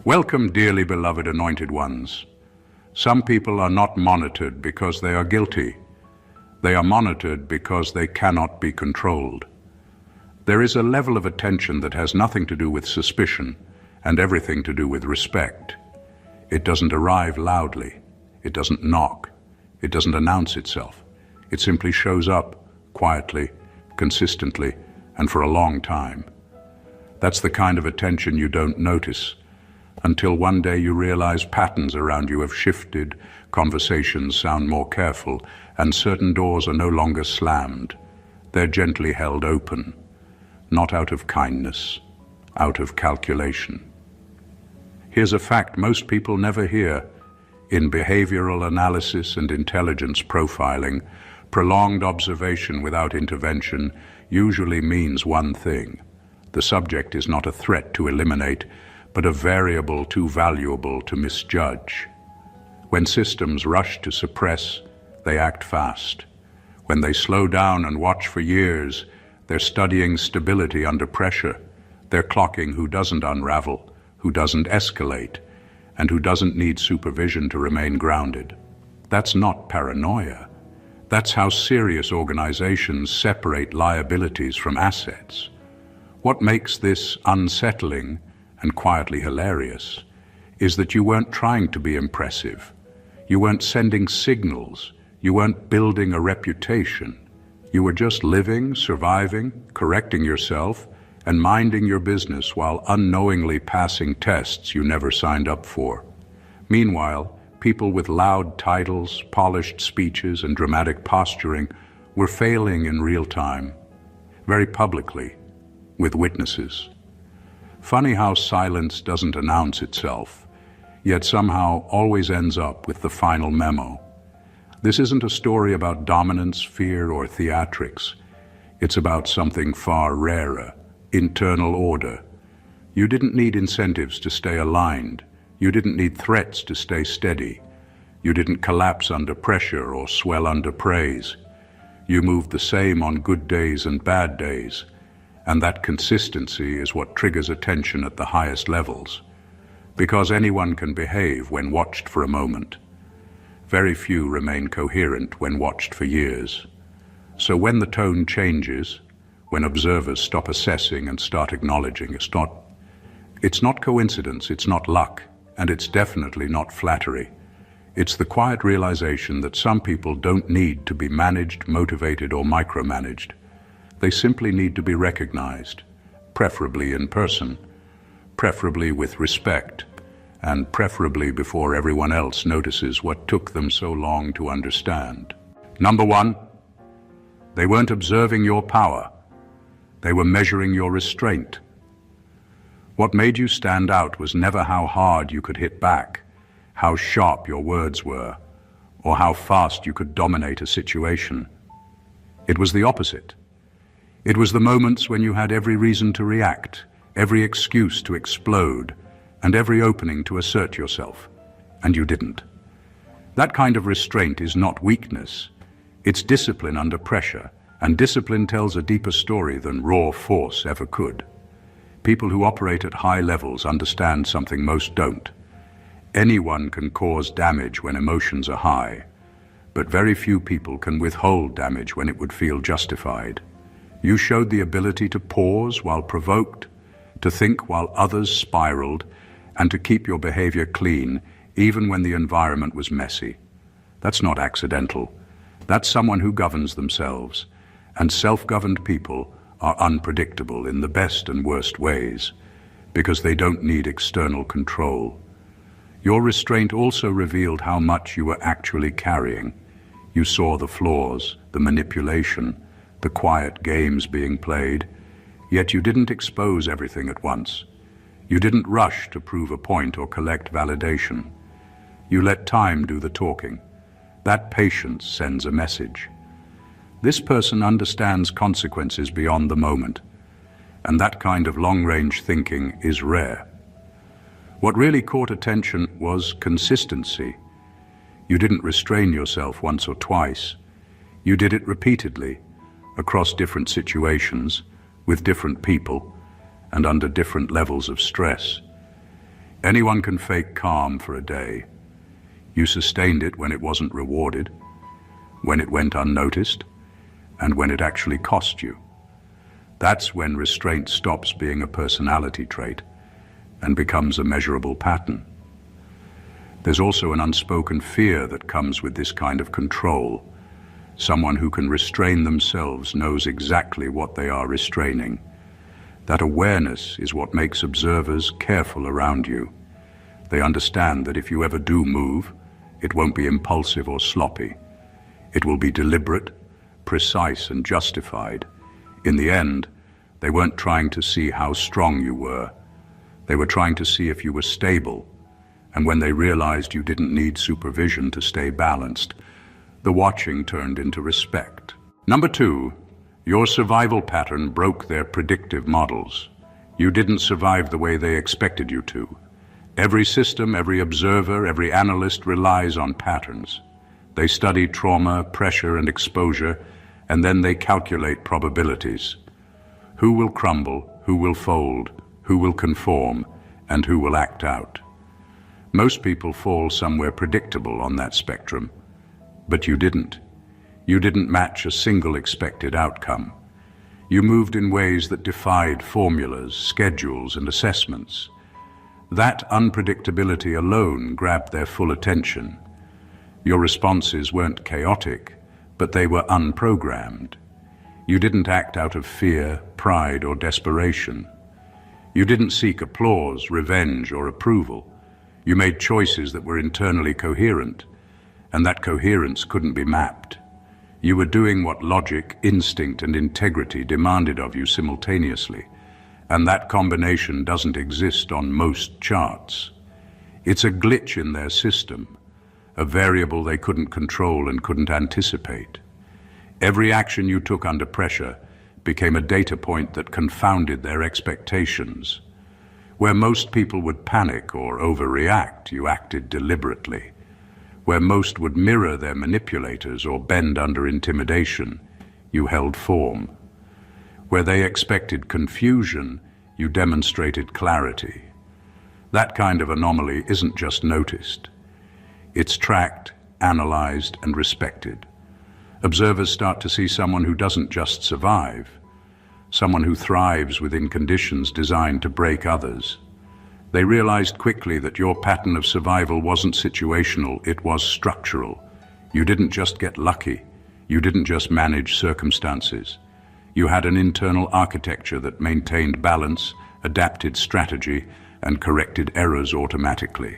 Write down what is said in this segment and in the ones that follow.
Welcome, dearly beloved anointed ones. Some people are not monitored because they are guilty. They are monitored because they cannot be controlled. There is a level of attention that has nothing to do with suspicion and everything to do with respect. It doesn't arrive loudly. It doesn't knock. It doesn't announce itself. It simply shows up quietly, consistently, and for a long time. That's the kind of attention you don't notice until one day you realize patterns around you have shifted, conversations sound more careful, and certain doors are no longer slammed. They're gently held open, not out of kindness, out of calculation. Here's a fact most people never hear. In behavioral analysis and intelligence profiling, prolonged observation without intervention usually means one thing. The subject is not a threat to eliminate, but a variable too valuable to misjudge. When systems rush to suppress, they act fast. When they slow down and watch for years, they're studying stability under pressure. They're clocking who doesn't unravel, who doesn't escalate, and who doesn't need supervision to remain grounded. That's not paranoia. That's how serious organizations separate liabilities from assets. What makes this unsettling and quietly hilarious is that you weren't trying to be impressive. You weren't sending signals. You weren't building a reputation. You were just living, surviving, correcting yourself, and minding your business while unknowingly passing tests you never signed up for. Meanwhile, people with loud titles, polished speeches, and dramatic posturing were failing in real time, very publicly, with witnesses. Funny how silence doesn't announce itself, yet somehow always ends up with the final memo. This isn't a story about dominance, fear, or theatrics. It's about something far rarer, internal order. You didn't need incentives to stay aligned. You didn't need threats to stay steady. You didn't collapse under pressure or swell under praise. You moved the same on good days and bad days. And that consistency is what triggers attention at the highest levels. Because anyone can behave when watched for a moment. Very few remain coherent when watched for years. So when the tone changes, when observers stop assessing and start acknowledging, it's not coincidence, it's not luck, and it's definitely not flattery. It's the quiet realization that some people don't need to be managed, motivated, or micromanaged. They simply need to be recognized, preferably in person, preferably with respect, and preferably before everyone else notices what took them so long to understand. Number one, they weren't observing your power. They were measuring your restraint. What made you stand out was never how hard you could hit back, how sharp your words were, or how fast you could dominate a situation. It was the opposite. It was the moments when you had every reason to react, every excuse to explode, and every opening to assert yourself, and you didn't. That kind of restraint is not weakness. It's discipline under pressure, and discipline tells a deeper story than raw force ever could. People who operate at high levels understand something most don't. Anyone can cause damage when emotions are high, but very few people can withhold damage when it would feel justified. You showed the ability to pause while provoked, to think while others spiraled, and to keep your behavior clean even when the environment was messy. That's not accidental. That's someone who governs themselves, and self-governed people are unpredictable in the best and worst ways because they don't need external control. Your restraint also revealed how much you were actually carrying. You saw the flaws, the manipulation, the quiet games being played, yet you didn't expose everything at once. You didn't rush to prove a point or collect validation. You let time do the talking. That patience sends a message. This person understands consequences beyond the moment, and that kind of long-range thinking is rare. What really caught attention was consistency. You didn't restrain yourself once or twice. You did it repeatedly, across different situations, with different people, and under different levels of stress. Anyone can fake calm for a day. You sustained it when it wasn't rewarded, when it went unnoticed, and when it actually cost you. That's when restraint stops being a personality trait and becomes a measurable pattern. There's also an unspoken fear that comes with this kind of control. Someone who can restrain themselves knows exactly what they are restraining. That awareness is what makes observers careful around you. They understand that if you ever do move, it won't be impulsive or sloppy. It will be deliberate, precise, and justified. In the end, they weren't trying to see how strong you were. They were trying to see if you were stable. And when they realized you didn't need supervision to stay balanced, the watching turned into respect. Number 2, your survival pattern broke their predictive models. You didn't survive the way they expected you to. Every system, every observer, every analyst relies on patterns. They study trauma, pressure, and exposure, and then they calculate probabilities. Who will crumble, who will fold, who will conform, and who will act out. Most people fall somewhere predictable on that spectrum, but you didn't. You didn't match a single expected outcome. You moved in ways that defied formulas, schedules, and assessments. That unpredictability alone grabbed their full attention. Your responses weren't chaotic, but they were unprogrammed. You didn't act out of fear, pride, or desperation. You didn't seek applause, revenge, or approval. You made choices that were internally coherent, and that coherence couldn't be mapped. You were doing what logic, instinct, and integrity demanded of you simultaneously, and that combination doesn't exist on most charts. It's a glitch in their system, a variable they couldn't control and couldn't anticipate. Every action you took under pressure became a data point that confounded their expectations. Where most people would panic or overreact, you acted deliberately. Where most would mirror their manipulators or bend under intimidation, you held form. Where they expected confusion, you demonstrated clarity. That kind of anomaly isn't just noticed. It's tracked, analyzed, and respected. Observers start to see someone who doesn't just survive, someone who thrives within conditions designed to break others. They realized quickly that your pattern of survival wasn't situational, it was structural. You didn't just get lucky. You didn't just manage circumstances. You had an internal architecture that maintained balance, adapted strategy, and corrected errors automatically.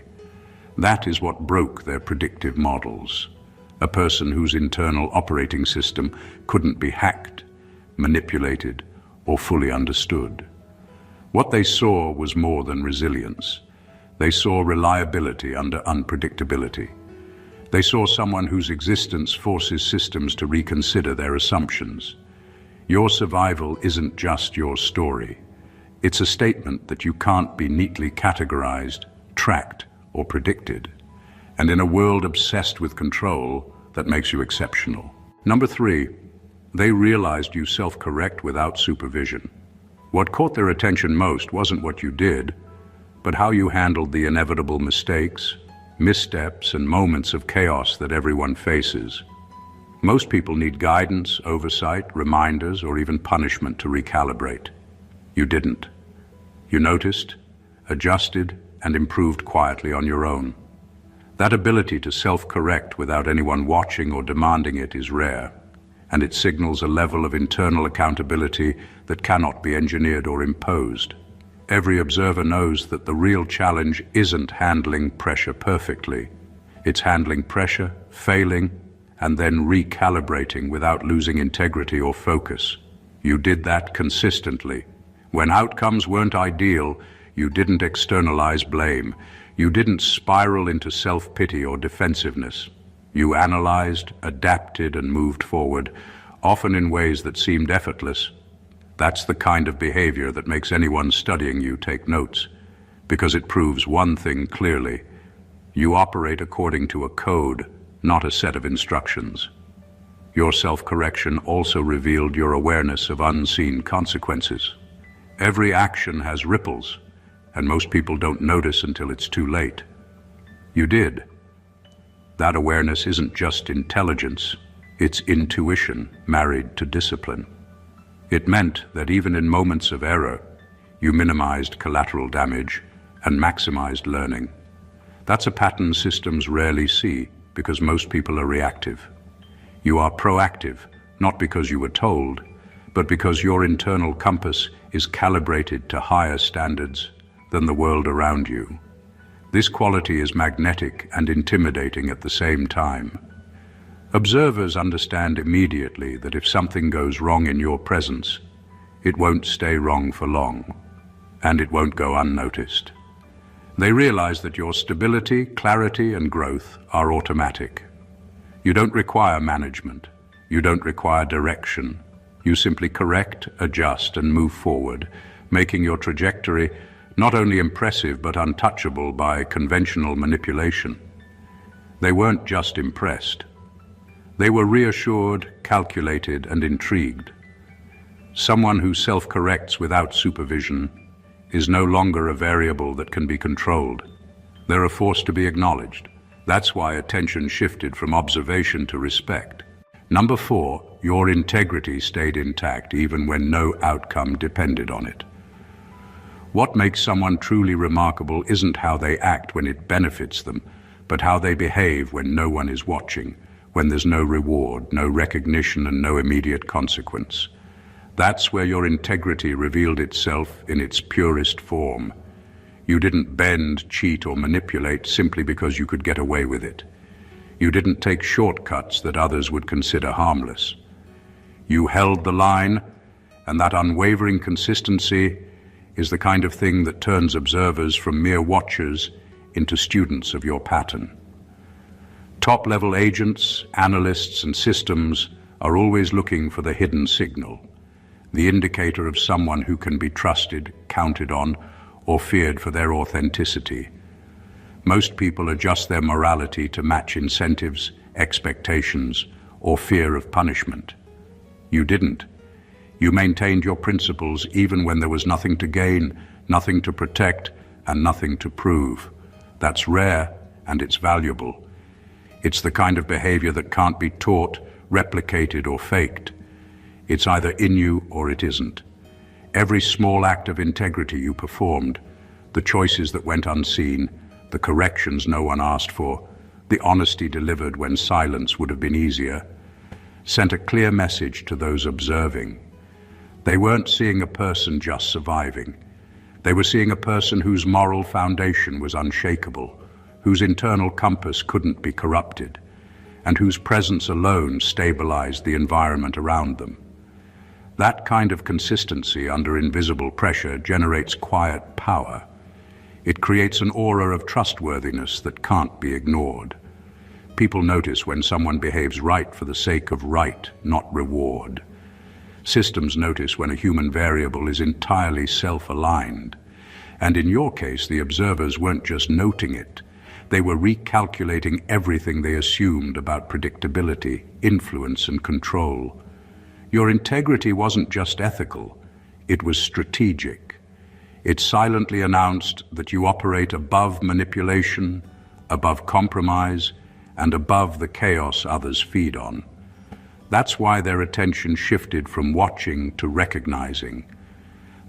That is what broke their predictive models. A person whose internal operating system couldn't be hacked, manipulated, or fully understood. What they saw was more than resilience. They saw reliability under unpredictability. They saw someone whose existence forces systems to reconsider their assumptions. Your survival isn't just your story. It's a statement that you can't be neatly categorized, tracked, or predicted. And in a world obsessed with control, that makes you exceptional. Number 3, they realized you self-correct without supervision. What caught their attention most wasn't what you did, but how you handled the inevitable mistakes, missteps, and moments of chaos that everyone faces. Most people need guidance, oversight, reminders, or even punishment to recalibrate. You didn't. You noticed, adjusted, and improved quietly on your own. That ability to self-correct without anyone watching or demanding it is rare, and it signals a level of internal accountability that cannot be engineered or imposed. Every observer knows that the real challenge isn't handling pressure perfectly. It's handling pressure, failing, and then recalibrating without losing integrity or focus. You did that consistently. When outcomes weren't ideal, you didn't externalize blame. You didn't spiral into self-pity or defensiveness. You analyzed, adapted, and moved forward, often in ways that seemed effortless. That's the kind of behavior that makes anyone studying you take notes, because it proves one thing clearly. You operate according to a code, not a set of instructions. Your self-correction also revealed your awareness of unseen consequences. Every action has ripples, and most people don't notice until it's too late. You did. That awareness isn't just intelligence, it's intuition married to discipline. It meant that even in moments of error, you minimized collateral damage and maximized learning. That's a pattern systems rarely see because most people are reactive. You are proactive, not because you were told, but because your internal compass is calibrated to higher standards than the world around you. This quality is magnetic and intimidating at the same time. Observers understand immediately that if something goes wrong in your presence, it won't stay wrong for long, and it won't go unnoticed. They realize that your stability, clarity, and growth are automatic. You don't require management. You don't require direction. You simply correct, adjust, and move forward, making your trajectory not only impressive but untouchable by conventional manipulation. They weren't just impressed. They were reassured, calculated, and intrigued. Someone who self-corrects without supervision is no longer a variable that can be controlled. They're a force to be acknowledged. That's why attention shifted from observation to respect. Number 4, your integrity stayed intact even when no outcome depended on it. What makes someone truly remarkable isn't how they act when it benefits them, but how they behave when no one is watching, when there's no reward, no recognition, and no immediate consequence. That's where your integrity revealed itself in its purest form. You didn't bend, cheat, or manipulate simply because you could get away with it. You didn't take shortcuts that others would consider harmless. You held the line, and that unwavering consistency is the kind of thing that turns observers from mere watchers into students of your pattern. Top-level agents, analysts, and systems are always looking for the hidden signal, the indicator of someone who can be trusted, counted on, or feared for their authenticity. Most people adjust their morality to match incentives, expectations, or fear of punishment. You didn't. You maintained your principles even when there was nothing to gain, nothing to protect, and nothing to prove. That's rare, and it's valuable. It's the kind of behavior that can't be taught, replicated, or faked. It's either in you or it isn't. Every small act of integrity you performed, the choices that went unseen, the corrections no one asked for, the honesty delivered when silence would have been easier, sent a clear message to those observing. They weren't seeing a person just surviving. They were seeing a person whose moral foundation was unshakable, whose internal compass couldn't be corrupted, and whose presence alone stabilized the environment around them. That kind of consistency under invisible pressure generates quiet power. It creates an aura of trustworthiness that can't be ignored. People notice when someone behaves right for the sake of right, not reward. Systems notice when a human variable is entirely self-aligned. And in your case, the observers weren't just noting it. They were recalculating everything they assumed about predictability, influence, and control. Your integrity wasn't just ethical, it was strategic. It silently announced that you operate above manipulation, above compromise, and above the chaos others feed on. That's why their attention shifted from watching to recognizing.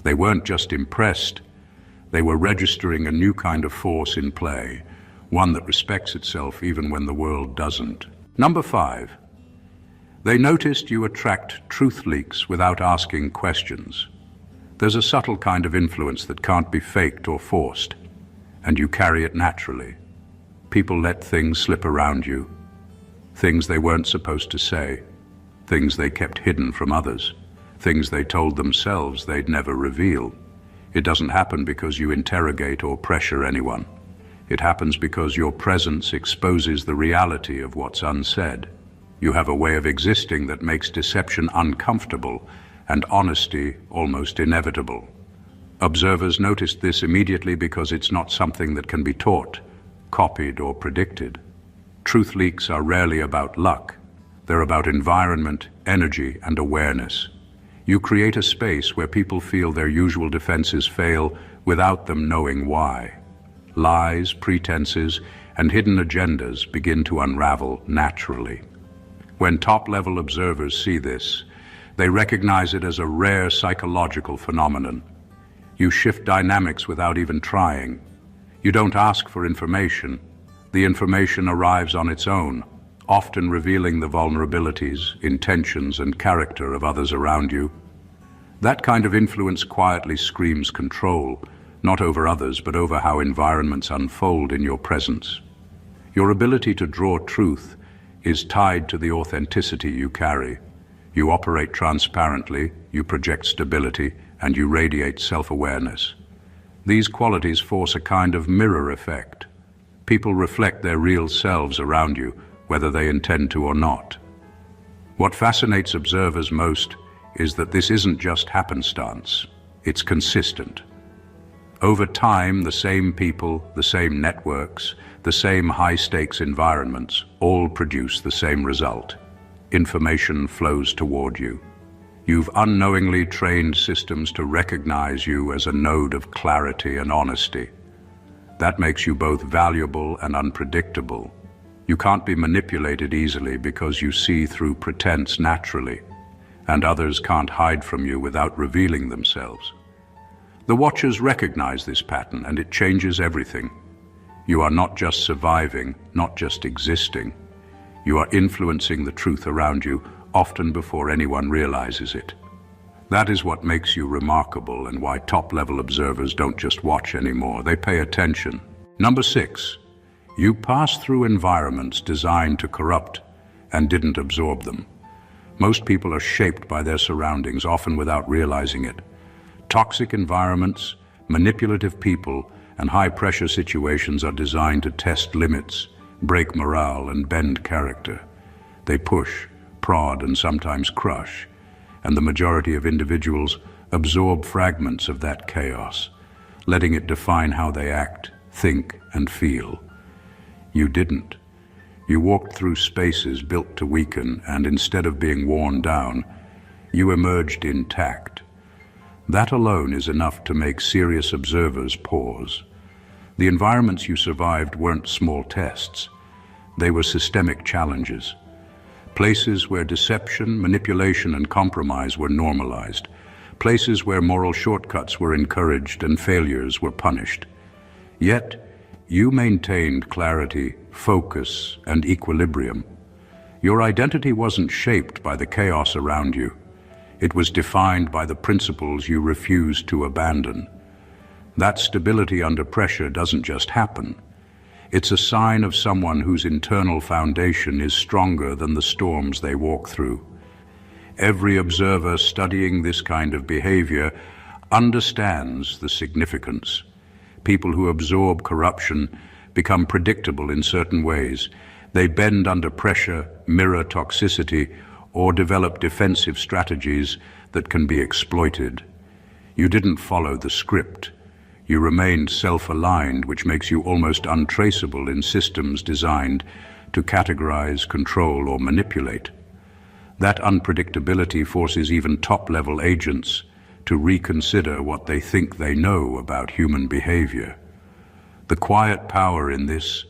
They weren't just impressed, they were registering a new kind of force in play, one that respects itself even when the world doesn't. Number 5. They noticed you attract truth leaks without asking questions. There's a subtle kind of influence that can't be faked or forced, and you carry it naturally. People let things slip around you, things they weren't supposed to say, things they kept hidden from others, things they told themselves they'd never reveal. It doesn't happen because you interrogate or pressure anyone. It happens because your presence exposes the reality of what's unsaid. You have a way of existing that makes deception uncomfortable and honesty almost inevitable. Observers noticed this immediately because it's not something that can be taught, copied, or predicted. Truth leaks are rarely about luck. They're about environment, energy, and awareness. You create a space where people feel their usual defenses fail without them knowing why. Lies, pretenses, and hidden agendas begin to unravel naturally. When top-level observers see this, they recognize it as a rare psychological phenomenon. You shift dynamics without even trying. You don't ask for information. The information arrives on its own, often revealing the vulnerabilities, intentions, and character of others around you. That kind of influence quietly screams control, not over others, but over how environments unfold in your presence. Your ability to draw truth is tied to the authenticity you carry. You operate transparently, you project stability, and you radiate self-awareness. These qualities force a kind of mirror effect. People reflect their real selves around you, whether they intend to or not. What fascinates observers most is that this isn't just happenstance, it's consistent. Over time, the same people, the same networks, the same high-stakes environments all produce the same result. Information flows toward you. You've unknowingly trained systems to recognize you as a node of clarity and honesty. That makes you both valuable and unpredictable. You can't be manipulated easily because you see through pretense naturally, and others can't hide from you without revealing themselves. The Watchers recognize this pattern, and it changes everything. You are not just surviving, not just existing. You are influencing the truth around you, often before anyone realizes it. That is what makes you remarkable and why top-level observers don't just watch anymore, they pay attention. Number 6, you pass through environments designed to corrupt and didn't absorb them. Most people are shaped by their surroundings, often without realizing it. Toxic environments, manipulative people, and high-pressure situations are designed to test limits, break morale, and bend character. They push, prod, and sometimes crush, and the majority of individuals absorb fragments of that chaos, letting it define how they act, think, and feel. You didn't. You walked through spaces built to weaken, and instead of being worn down, you emerged intact. That alone is enough to make serious observers pause. The environments you survived weren't small tests. They were systemic challenges. Places where deception, manipulation, and compromise were normalized. Places where moral shortcuts were encouraged and failures were punished. Yet, you maintained clarity, focus, and equilibrium. Your identity wasn't shaped by the chaos around you. It was defined by the principles you refused to abandon. That stability under pressure doesn't just happen. It's a sign of someone whose internal foundation is stronger than the storms they walk through. Every observer studying this kind of behavior understands the significance. People who absorb corruption become predictable in certain ways. They bend under pressure, mirror toxicity, or develop defensive strategies that can be exploited. You didn't follow the script. You remained self-aligned, which makes you almost untraceable in systems designed to categorize, control, or manipulate. That unpredictability forces even top-level agents to reconsider what they think they know about human behavior. The quiet power in this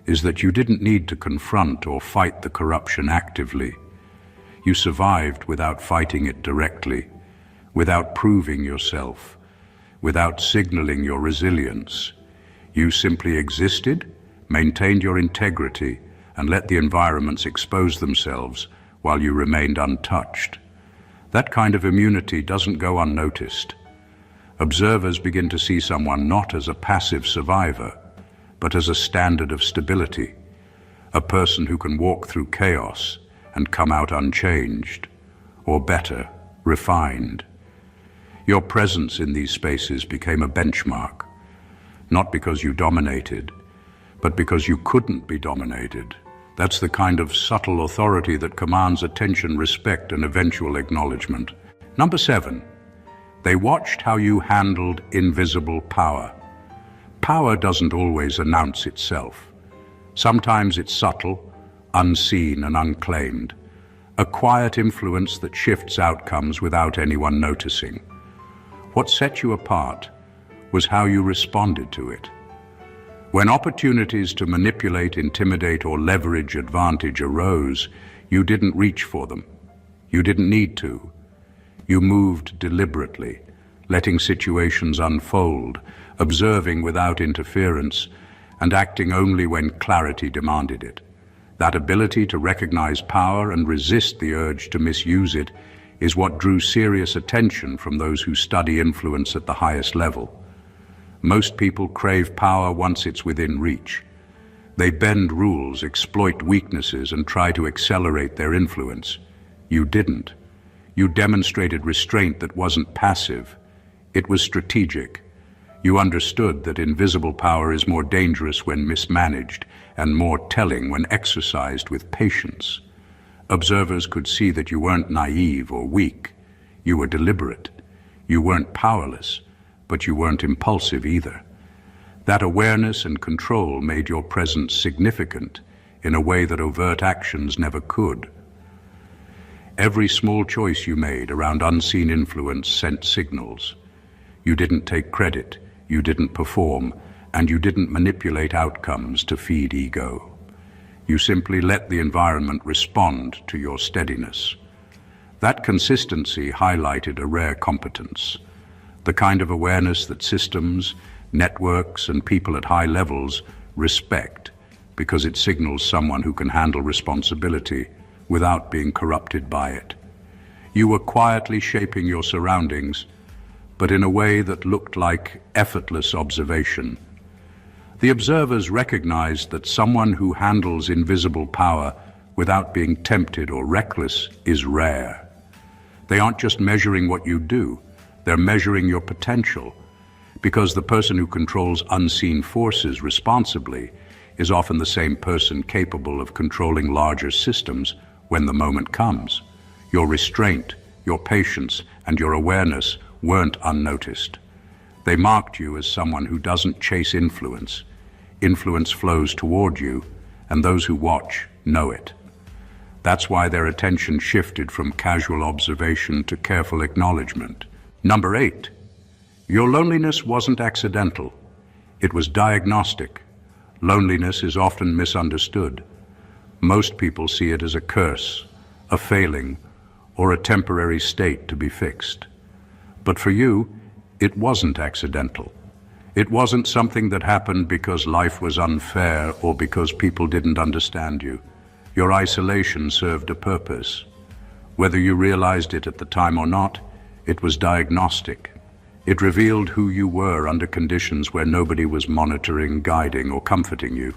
is that you didn't need to confront or fight the corruption actively. You survived without fighting it directly, without proving yourself, without signaling your resilience. You simply existed, maintained your integrity, and let the environments expose themselves while you remained untouched. That kind of immunity doesn't go unnoticed. Observers begin to see someone not as a passive survivor, but as a standard of stability, a person who can walk through chaos and come out unchanged, or better, refined. Your presence in these spaces became a benchmark, not because you dominated, but because you couldn't be dominated. That's the kind of subtle authority that commands attention, respect, and eventual acknowledgement. Number 7, they watched how you handled invisible power. Power doesn't always announce itself. Sometimes it's subtle, unseen and unclaimed, a quiet influence that shifts outcomes without anyone noticing. What set you apart was how you responded to it. When opportunities to manipulate, intimidate, or leverage advantage arose, you didn't reach for them. You didn't need to. You moved deliberately, letting situations unfold, observing without interference, and acting only when clarity demanded it. That ability to recognize power and resist the urge to misuse it is what drew serious attention from those who study influence at the highest level. Most people crave power once it's within reach. They bend rules, exploit weaknesses, and try to accelerate their influence. You didn't. You demonstrated restraint that wasn't passive. It was strategic. You understood that invisible power is more dangerous when mismanaged and more telling when exercised with patience. Observers could see that you weren't naive or weak. You were deliberate. You weren't powerless, but you weren't impulsive either. That awareness and control made your presence significant in a way that overt actions never could. Every small choice you made around unseen influence sent signals. You didn't take credit, you didn't perform, and you didn't manipulate outcomes to feed ego. You simply let the environment respond to your steadiness. That consistency highlighted a rare competence, the kind of awareness that systems, networks, and people at high levels respect because it signals someone who can handle responsibility without being corrupted by it. You were quietly shaping your surroundings, but in a way that looked like effortless observation. The observers recognized that someone who handles invisible power without being tempted or reckless is rare. They aren't just measuring what you do, they're measuring your potential, because the person who controls unseen forces responsibly is often the same person capable of controlling larger systems when the moment comes. Your restraint, your patience, and your awareness weren't unnoticed. They marked you as someone who doesn't chase influence. Influence flows toward you, and those who watch know it. That's why their attention shifted from casual observation to careful acknowledgement. Number 8, your loneliness wasn't accidental. It was diagnostic. Loneliness is often misunderstood. Most people see it as a curse, a failing, or a temporary state to be fixed. But for you, it wasn't accidental. It wasn't something that happened because life was unfair or because people didn't understand you. Your isolation served a purpose. Whether you realized it at the time or not, it was diagnostic. It revealed who you were under conditions where nobody was monitoring, guiding, or comforting you.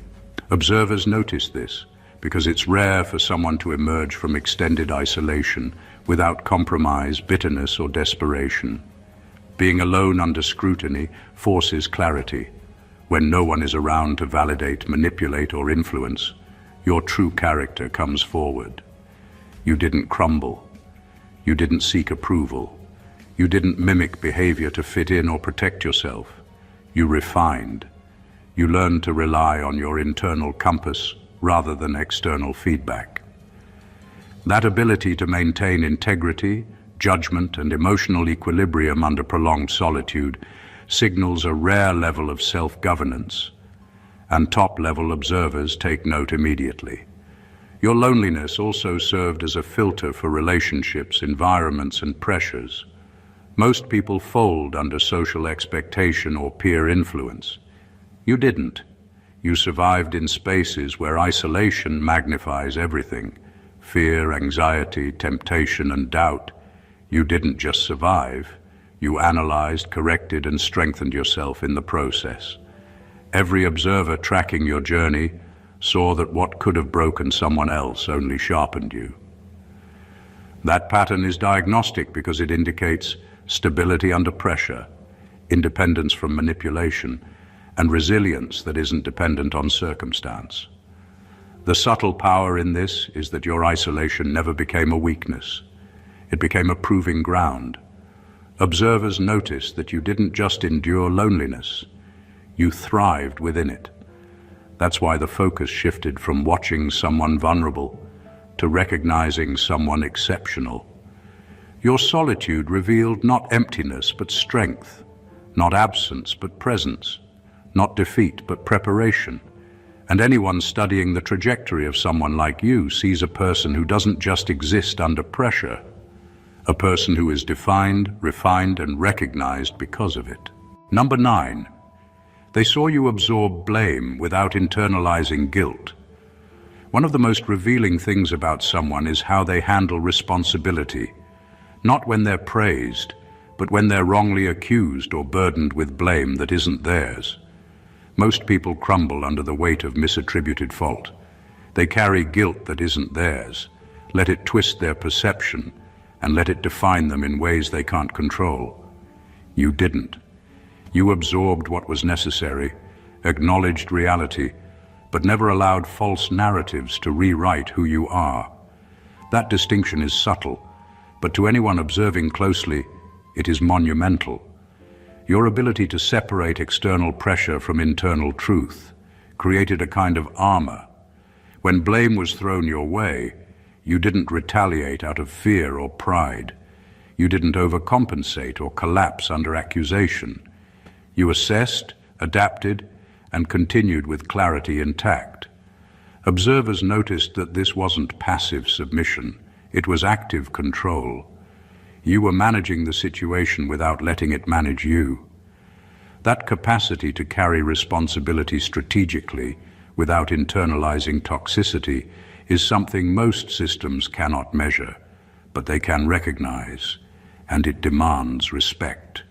Observers notice this because it's rare for someone to emerge from extended isolation without compromise, bitterness, or desperation. Being alone under scrutiny forces clarity. When no one is around to validate, manipulate, or influence, your true character comes forward. You didn't crumble. You didn't seek approval. You didn't mimic behavior to fit in or protect yourself. You refined. You learned to rely on your internal compass rather than external feedback. That ability to maintain integrity, judgment, and emotional equilibrium under prolonged solitude signals a rare level of self-governance, and top-level observers take note immediately. Your loneliness also served as a filter for relationships, environments, and pressures. Most people fold under social expectation or peer influence. You didn't. You survived in spaces where isolation magnifies everything: fear, anxiety, temptation, and doubt. You didn't just survive. You analyzed, corrected, and strengthened yourself in the process. Every observer tracking your journey saw that what could have broken someone else only sharpened you. That pattern is diagnostic because it indicates stability under pressure, independence from manipulation, and resilience that isn't dependent on circumstance. The subtle power in this is that your isolation never became a weakness. It became a proving ground. Observers noticed that you didn't just endure loneliness, you thrived within it. That's why the focus shifted from watching someone vulnerable to recognizing someone exceptional. Your solitude revealed not emptiness but strength, not absence but presence, not defeat but preparation. And anyone studying the trajectory of someone like you sees a person who doesn't just exist under pressure, a person who is defined, refined, and recognized because of it. Number 9. They saw you absorb blame without internalizing guilt. One of the most revealing things about someone is how they handle responsibility, not when they're praised, but when they're wrongly accused or burdened with blame that isn't theirs. Most people crumble under the weight of misattributed fault. They carry guilt that isn't theirs, let it twist their perception, and let it define them in ways they can't control. You didn't. You absorbed what was necessary, acknowledged reality, but never allowed false narratives to rewrite who you are. That distinction is subtle, but to anyone observing closely, it is monumental. Your ability to separate external pressure from internal truth created a kind of armor. When blame was thrown your way, you didn't retaliate out of fear or pride. You didn't overcompensate or collapse under accusation. You assessed, adapted, and continued with clarity intact. Observers noticed that this wasn't passive submission, it was active control. You were managing the situation without letting it manage you. That capacity to carry responsibility strategically without internalizing toxicity is something most systems cannot measure, but they can recognize, and it demands respect.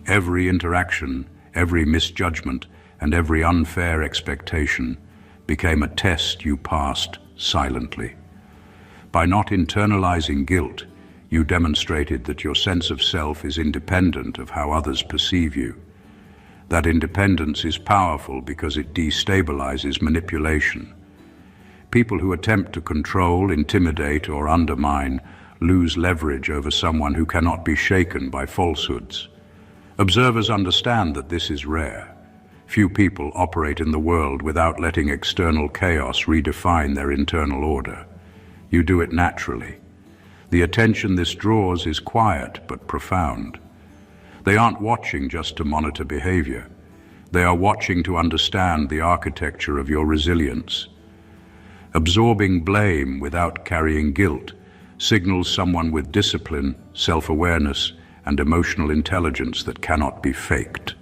Every interaction, every misjudgment, and every unfair expectation became a test you passed silently. By not internalizing guilt, you demonstrated that your sense of self is independent of how others perceive you. That independence is powerful because it destabilizes manipulation. People who attempt to control, intimidate, or undermine lose leverage over someone who cannot be shaken by falsehoods. Observers understand that this is rare. Few people operate in the world without letting external chaos redefine their internal order. You do it naturally. The attention this draws is quiet but profound. They aren't watching just to monitor behavior. They are watching to understand the architecture of your resilience. Absorbing blame without carrying guilt signals someone with discipline, self-awareness, and emotional intelligence that cannot be faked.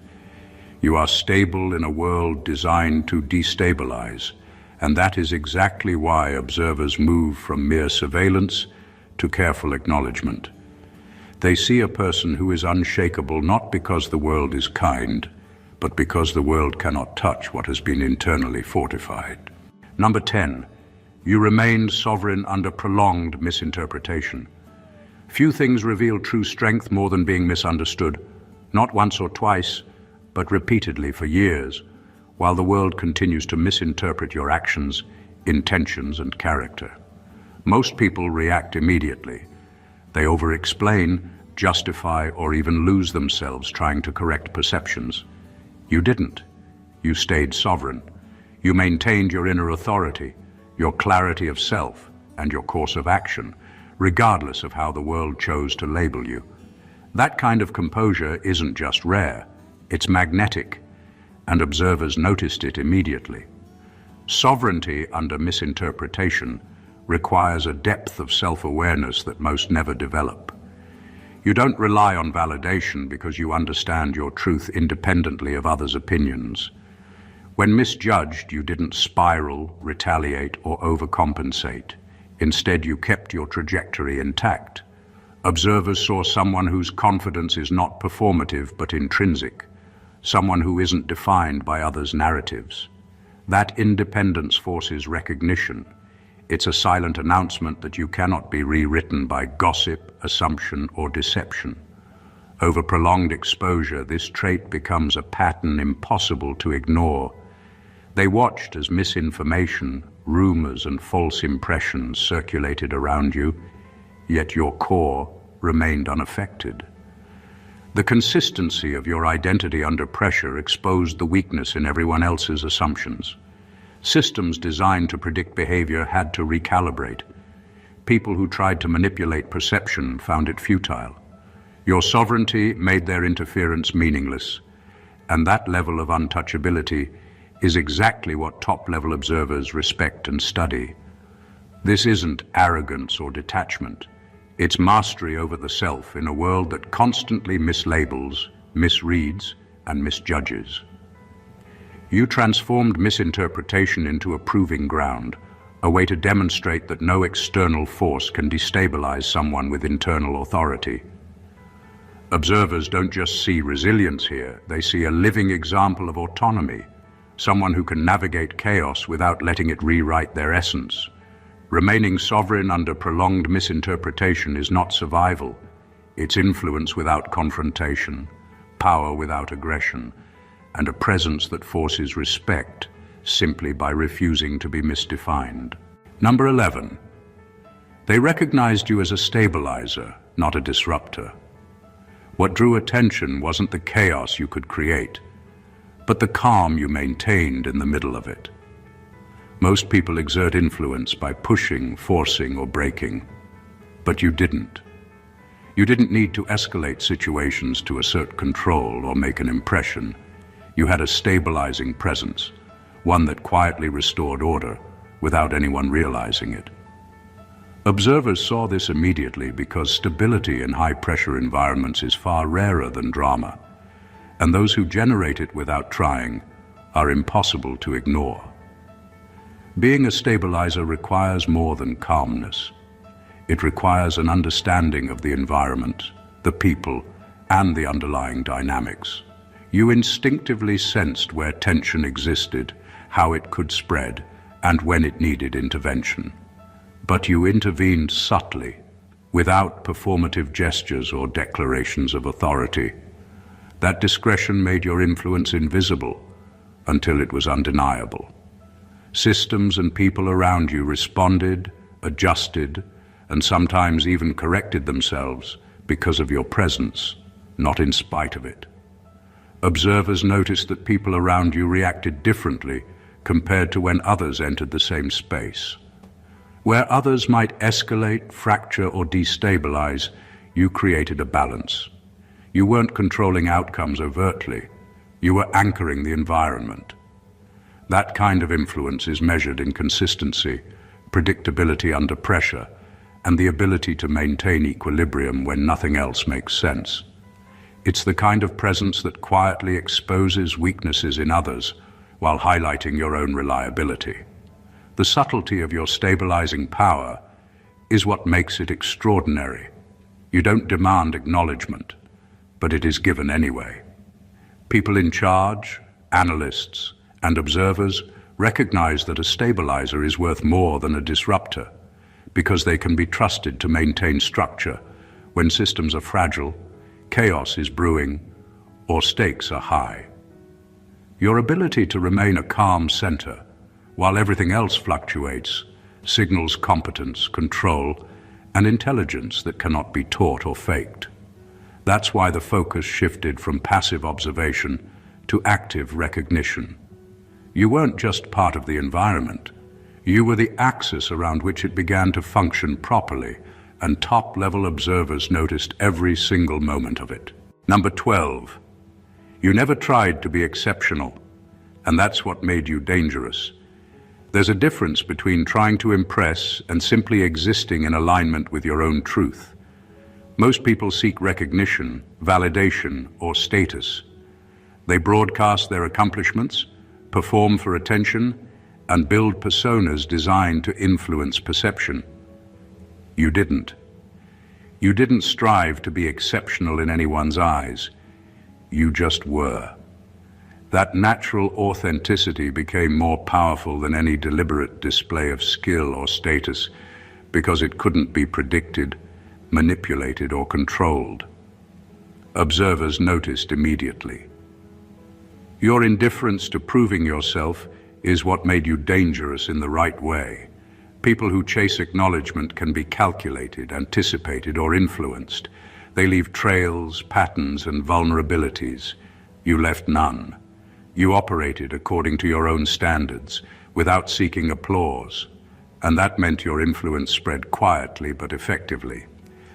You are stable in a world designed to destabilize, and that is exactly why observers move from mere surveillance to careful acknowledgement. They see a person who is unshakable not because the world is kind, but because the world cannot touch what has been internally fortified. Number 10. You remained sovereign under prolonged misinterpretation. Few things reveal true strength more than being misunderstood, not once or twice, but repeatedly for years, while the world continues to misinterpret your actions, intentions, and character. Most people react immediately. They over-explain, justify, or even lose themselves trying to correct perceptions. You didn't. You stayed sovereign. You maintained your inner authority, your clarity of self, and your course of action, regardless of how the world chose to label you. That kind of composure isn't just rare, it's magnetic, and observers noticed it immediately. Sovereignty under misinterpretation requires a depth of self-awareness that most never develop. You don't rely on validation because you understand your truth independently of others' opinions. When misjudged, you didn't spiral, retaliate, or overcompensate. Instead, you kept your trajectory intact. Observers saw someone whose confidence is not performative but intrinsic, someone who isn't defined by others' narratives. That independence forces recognition. It's a silent announcement that you cannot be rewritten by gossip, assumption, or deception. Over prolonged exposure, this trait becomes a pattern impossible to ignore. They watched as misinformation, rumors, and false impressions circulated around you, yet your core remained unaffected. The consistency of your identity under pressure exposed the weakness in everyone else's assumptions. Systems designed to predict behavior had to recalibrate. People who tried to manipulate perception found it futile. Your sovereignty made their interference meaningless, and that level of untouchability is exactly what top-level observers respect and study. This isn't arrogance or detachment. It's mastery over the self in a world that constantly mislabels, misreads, and misjudges. You transformed misinterpretation into a proving ground, a way to demonstrate that no external force can destabilize someone with internal authority. Observers don't just see resilience here, they see a living example of autonomy, someone who can navigate chaos without letting it rewrite their essence. Remaining sovereign under prolonged misinterpretation is not survival, it's influence without confrontation, power without aggression, and a presence that forces respect simply by refusing to be misdefined. Number 11. They recognized you as a stabilizer, not a disruptor. What drew attention wasn't the chaos you could create, but the calm you maintained in the middle of it. Most people exert influence by pushing, forcing, or breaking, but you didn't. You didn't need to escalate situations to assert control or make an impression. You had a stabilizing presence, one that quietly restored order without anyone realizing it. Observers saw this immediately because stability in high-pressure environments is far rarer than drama, and those who generate it without trying are impossible to ignore. Being a stabilizer requires more than calmness. It requires an understanding of the environment, the people, and the underlying dynamics. You instinctively sensed where tension existed, how it could spread, and when it needed intervention. But you intervened subtly, without performative gestures or declarations of authority. That discretion made your influence invisible until it was undeniable. Systems and people around you responded, adjusted, and sometimes even corrected themselves because of your presence, not in spite of it. Observers noticed that people around you reacted differently compared to when others entered the same space. Where others might escalate, fracture, or destabilize, you created a balance. You weren't controlling outcomes overtly. You were anchoring the environment. That kind of influence is measured in consistency, predictability under pressure, and the ability to maintain equilibrium when nothing else makes sense. It's the kind of presence that quietly exposes weaknesses in others while highlighting your own reliability. The subtlety of your stabilizing power is what makes it extraordinary. You don't demand acknowledgement, but it is given anyway. People in charge, analysts, and observers recognize that a stabilizer is worth more than a disruptor because they can be trusted to maintain structure when systems are fragile, chaos is brewing, or stakes are high. Your ability to remain a calm center while everything else fluctuates signals competence, control, and intelligence that cannot be taught or faked. That's why the focus shifted from passive observation to active recognition. You weren't just part of the environment. You were the axis around which it began to function properly, and top-level observers noticed every single moment of it. Number 12. You never tried to be exceptional, and that's what made you dangerous. There's a difference between trying to impress and simply existing in alignment with your own truth. Most people seek recognition, validation, or status. They broadcast their accomplishments, perform for attention, and build personas designed to influence perception. You didn't. You didn't strive to be exceptional in anyone's eyes. You just were. That natural authenticity became more powerful than any deliberate display of skill or status because it couldn't be predicted, manipulated, or controlled. Observers noticed immediately. Your indifference to proving yourself is what made you dangerous in the right way. People who chase acknowledgement can be calculated, anticipated, or influenced. They leave trails, patterns, and vulnerabilities. You left none. You operated according to your own standards, without seeking applause, and that meant your influence spread quietly but effectively.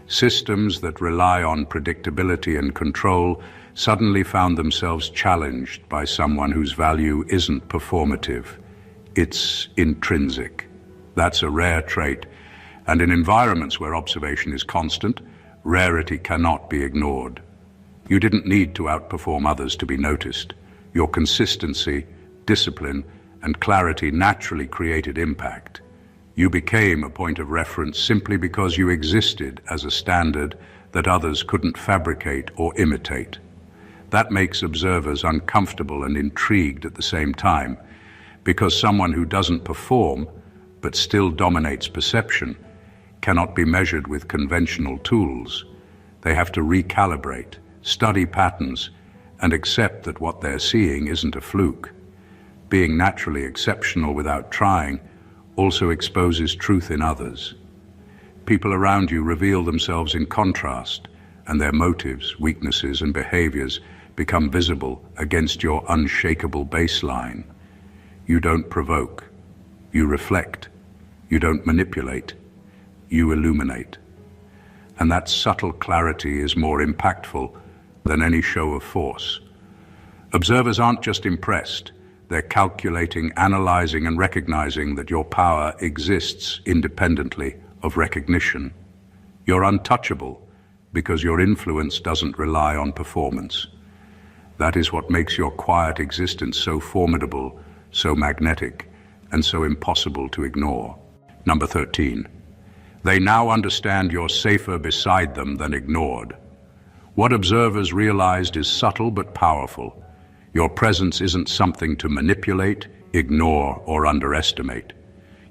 Systems that rely on predictability and control suddenly found themselves challenged by someone whose value isn't performative. It's intrinsic. That's a rare trait, and in environments where observation is constant, rarity cannot be ignored. You didn't need to outperform others to be noticed. Your consistency, discipline, and clarity naturally created impact. You became a point of reference simply because you existed as a standard that others couldn't fabricate or imitate. That makes observers uncomfortable and intrigued at the same time, because someone who doesn't perform, but still dominates perception, cannot be measured with conventional tools. They have to recalibrate, study patterns, and accept that what they're seeing isn't a fluke. Being naturally exceptional without trying also exposes truth in others. People around you reveal themselves in contrast, and their motives, weaknesses, and behaviors become visible against your unshakable baseline. You don't provoke. You reflect. You don't manipulate. You illuminate. And that subtle clarity is more impactful than any show of force. Observers aren't just impressed. They're calculating, analyzing, and recognizing that your power exists independently of recognition. You're untouchable because your influence doesn't rely on performance. That is what makes your quiet existence so formidable, so magnetic, and so impossible to ignore. Number 13. They now understand you're safer beside them than ignored. What observers realized is subtle but powerful. Your presence isn't something to manipulate, ignore, or underestimate.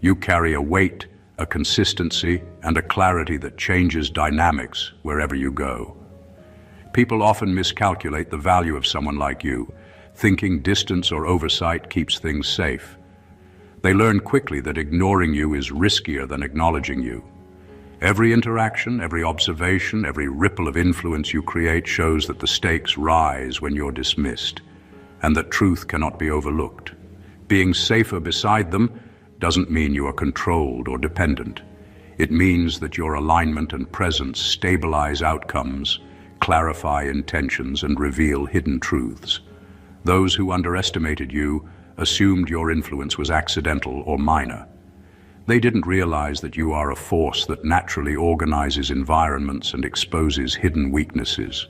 You carry a weight, a consistency, and a clarity that changes dynamics wherever you go. People often miscalculate the value of someone like you, thinking distance or oversight keeps things safe. They learn quickly that ignoring you is riskier than acknowledging you. Every interaction, every observation, every ripple of influence you create shows that the stakes rise when you're dismissed, and that truth cannot be overlooked. Being safer beside them doesn't mean you are controlled or dependent. It means that your alignment and presence stabilize outcomes, clarify intentions, and reveal hidden truths. Those who underestimated you assumed your influence was accidental or minor. They didn't realize that you are a force that naturally organizes environments and exposes hidden weaknesses.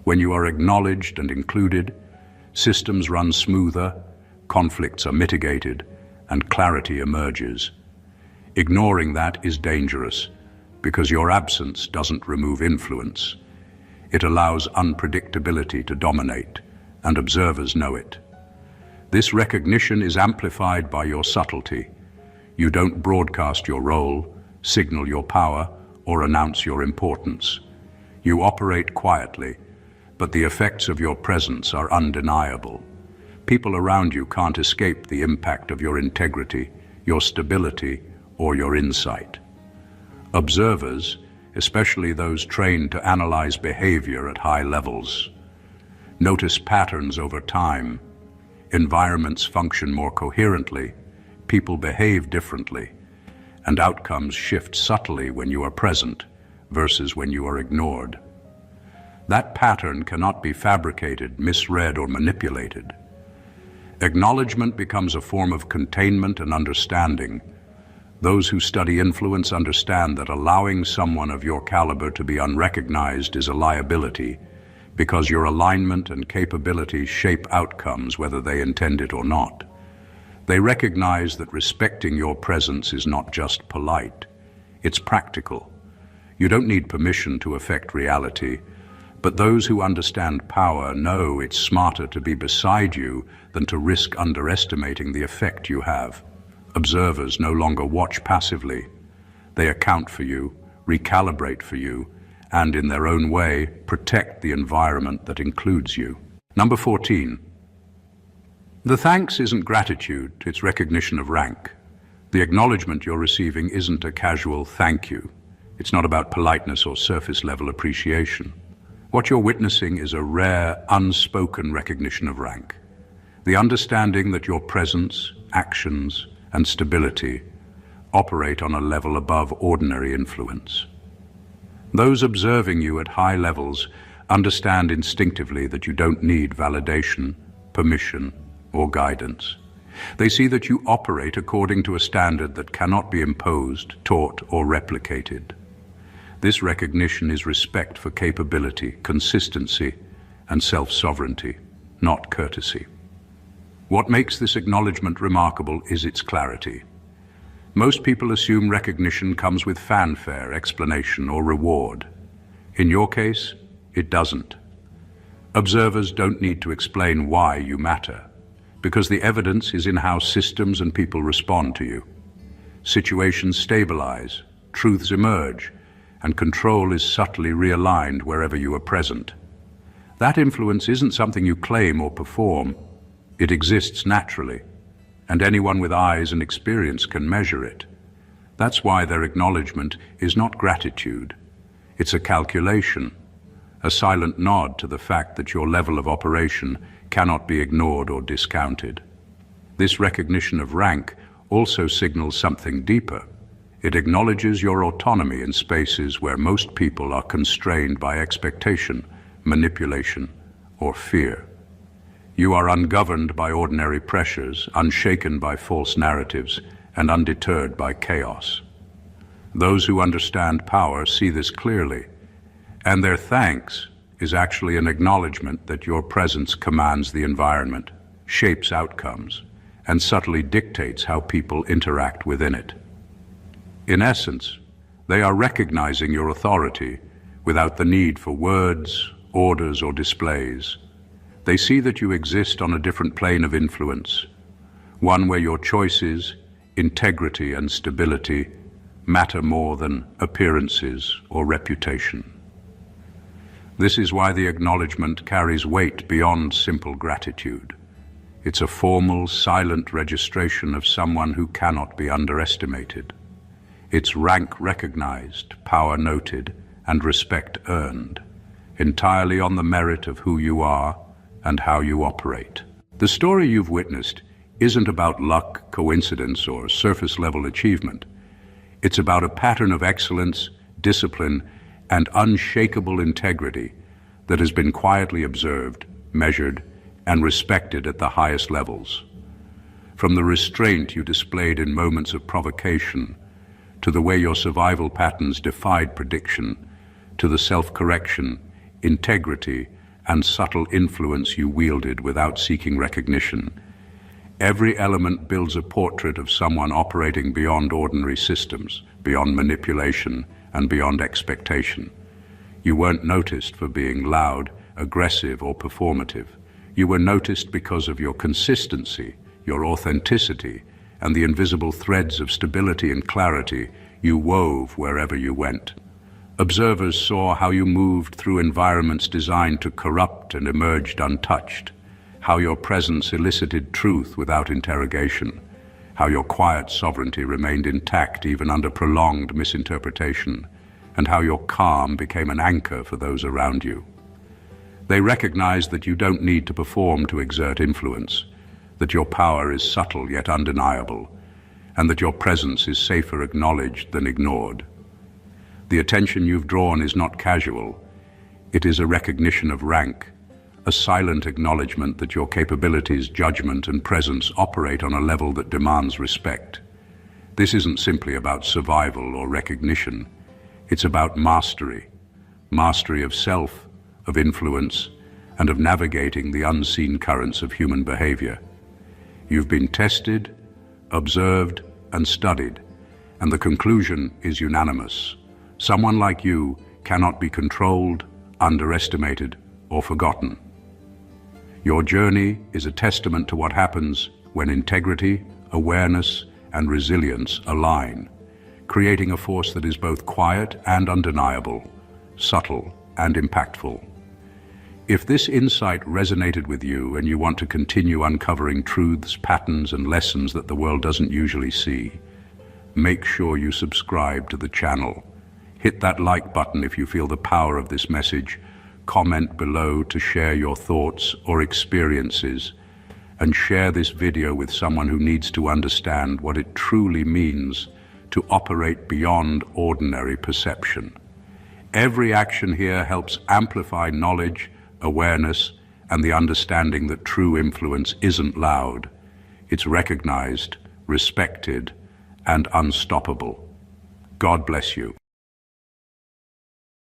When you are acknowledged and included, systems run smoother, conflicts are mitigated, and clarity emerges. Ignoring that is dangerous because your absence doesn't remove influence. It allows unpredictability to dominate, and observers know it. This recognition is amplified by your subtlety. You don't broadcast your role, signal your power, or announce your importance. You operate quietly, but the effects of your presence are undeniable. People around you can't escape the impact of your integrity, your stability, or your insight. Observers, especially those trained to analyze behavior at high levels, notice patterns over time. Environments function more coherently, people behave differently, and outcomes shift subtly when you are present versus when you are ignored. That pattern cannot be fabricated, misread, or manipulated. Acknowledgement becomes a form of containment and understanding. Those who study influence understand that allowing someone of your caliber to be unrecognized is a liability, because your alignment and capability shape outcomes whether they intend it or not. They recognize that respecting your presence is not just polite, it's practical. You don't need permission to affect reality, but those who understand power know it's smarter to be beside you than to risk underestimating the effect you have. Observers no longer watch passively. They account for you, recalibrate for you, and in their own way, protect the environment that includes you. Number 14. The thanks isn't gratitude, it's recognition of rank. The acknowledgement you're receiving isn't a casual thank you. It's not about politeness or surface-level appreciation. What you're witnessing is a rare, unspoken recognition of rank. The understanding that your presence, actions, and stability operate on a level above ordinary influence. Those observing you at high levels understand instinctively that you don't need validation, permission, or guidance. They see that you operate according to a standard that cannot be imposed, taught, or replicated. This recognition is respect for capability, consistency, and self-sovereignty, not courtesy. What makes this acknowledgement remarkable is its clarity. Most people assume recognition comes with fanfare, explanation, or reward. In your case, it doesn't. Observers don't need to explain why you matter, because the evidence is in how systems and people respond to you. Situations stabilize, truths emerge, and control is subtly realigned wherever you are present. That influence isn't something you claim or perform. It exists naturally, and anyone with eyes and experience can measure it. That's why their acknowledgement is not gratitude. It's a calculation, a silent nod to the fact that your level of operation cannot be ignored or discounted. This recognition of rank also signals something deeper. It acknowledges your autonomy in spaces where most people are constrained by expectation, manipulation, or fear. You are ungoverned by ordinary pressures, unshaken by false narratives, and undeterred by chaos. Those who understand power see this clearly, and their thanks is actually an acknowledgement that your presence commands the environment, shapes outcomes, and subtly dictates how people interact within it. In essence, they are recognizing your authority without the need for words, orders, or displays. They see that you exist on a different plane of influence, one where your choices, integrity, and stability matter more than appearances or reputation. This is why the acknowledgement carries weight beyond simple gratitude. It's a formal, silent registration of someone who cannot be underestimated. It's rank recognized, power noted, and respect earned, entirely on the merit of who you are and how you operate. The story you've witnessed isn't about luck, coincidence, or surface-level achievement. It's about a pattern of excellence, discipline, and unshakable integrity that has been quietly observed, measured, and respected at the highest levels. From the restraint you displayed in moments of provocation, to the way your survival patterns defied prediction, to the self-correction, integrity, and subtle influence you wielded without seeking recognition. Every element builds a portrait of someone operating beyond ordinary systems, beyond manipulation, and beyond expectation. You weren't noticed for being loud, aggressive, or performative. You were noticed because of your consistency, your authenticity, and the invisible threads of stability and clarity you wove wherever you went. Observers saw how you moved through environments designed to corrupt and emerged untouched, how your presence elicited truth without interrogation, how your quiet sovereignty remained intact even under prolonged misinterpretation, and how your calm became an anchor for those around you. They recognized that you don't need to perform to exert influence, that your power is subtle yet undeniable, and that your presence is safer acknowledged than ignored. The attention you've drawn is not casual. It is a recognition of rank, a silent acknowledgement that your capabilities, judgment, and presence operate on a level that demands respect. This isn't simply about survival or recognition. It's about mastery of self, of influence, and of navigating the unseen currents of human behavior. You've been tested, observed, and studied, and the conclusion is unanimous. Someone like you cannot be controlled, underestimated, or forgotten. Your journey is a testament to what happens when integrity, awareness, and resilience align, creating a force that is both quiet and undeniable, subtle and impactful. If this insight resonated with you and you want to continue uncovering truths, patterns, and lessons that the world doesn't usually see, make sure you subscribe to the channel. Hit that like button if you feel the power of this message. Comment below to share your thoughts or experiences, and share this video with someone who needs to understand what it truly means to operate beyond ordinary perception. Every action here helps amplify knowledge, awareness, and the understanding that true influence isn't loud. It's recognized, respected, and unstoppable. God bless you.